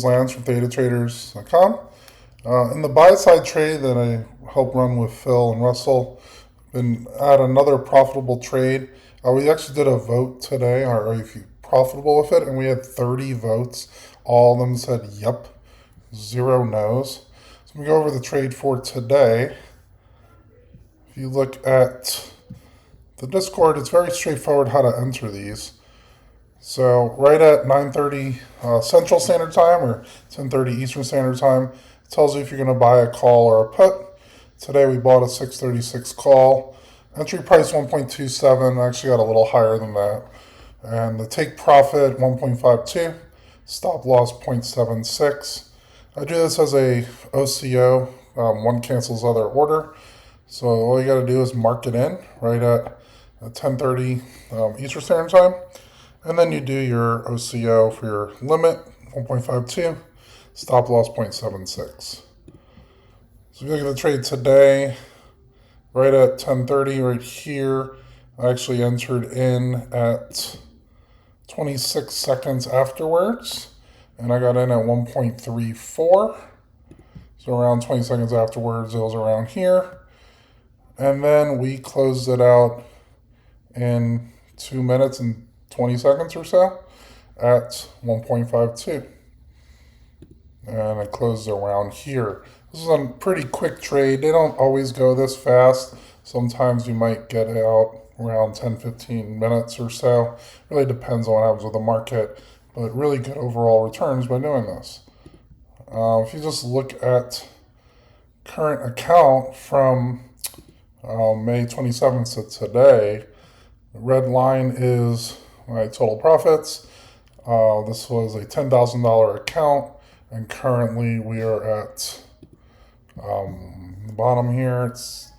Lance from ThetaTraders.com. In the buy side trade that I help run with Phil and Russell, been at another profitable trade. We actually did a vote today, are you profitable with it? And we had 30 votes. All of them said yep, 0 no's. So we go over the trade for today. If you look at the Discord, it's very straightforward how to enter these. So right at 9:30 Central Standard Time or 10:30 Eastern Standard Time, it tells you if you're going to buy a call or a put. Today we bought a 636 call. Entry price 1.27. I actually got a little higher than that. And the take profit 1.52. Stop loss 0.76. I do this as a OCO. One cancels other order. So all you got to do is mark it in right at 10:30 Eastern Standard Time. And then you do your OCO for your limit, 1.52, stop loss 0.76. So if you look at the trade today, right at 10:30 right here, I actually entered in at 26 seconds afterwards, and I got in at 1.34. So around 20 seconds afterwards, it was around here. And then we closed it out in 2 minutes and 20 seconds or so at 1.52. And I closed around here. This is a pretty quick trade. They don't always go this fast. Sometimes you might get out around 10-15 minutes or so. Really depends on what happens with the market, but really good overall returns by doing this. If you just look at current account from May 27th to today, the red line is my total profits. This was a $10,000 account, and currently we are at the bottom here. It's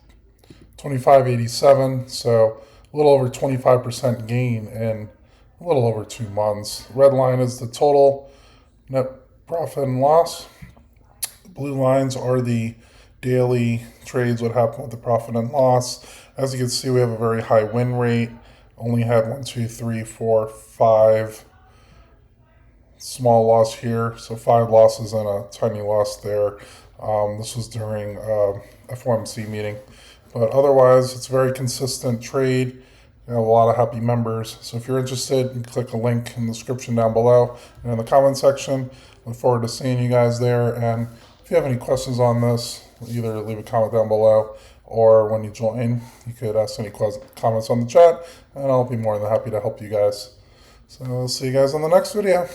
2587, so a little over 25% gain in a little over 2 months. Red line is the total net profit and loss. The blue lines are the daily trades, what happened with the profit and loss. As you can see, we have a very high win rate. Only had 1, 2, 3, 4, 5 small loss here. So 5 losses and a tiny loss there. This was during FOMC meeting. But otherwise, it's a very consistent trade. You have a lot of happy members. So if you're interested, you can click a link in the description down below and in the comment section. Look forward to seeing you guys there. And if you have any questions on this, either leave a comment down below, or when you join, you could ask any comments on the chat, and I'll be more than happy to help you guys. So I'll see you guys on the next video.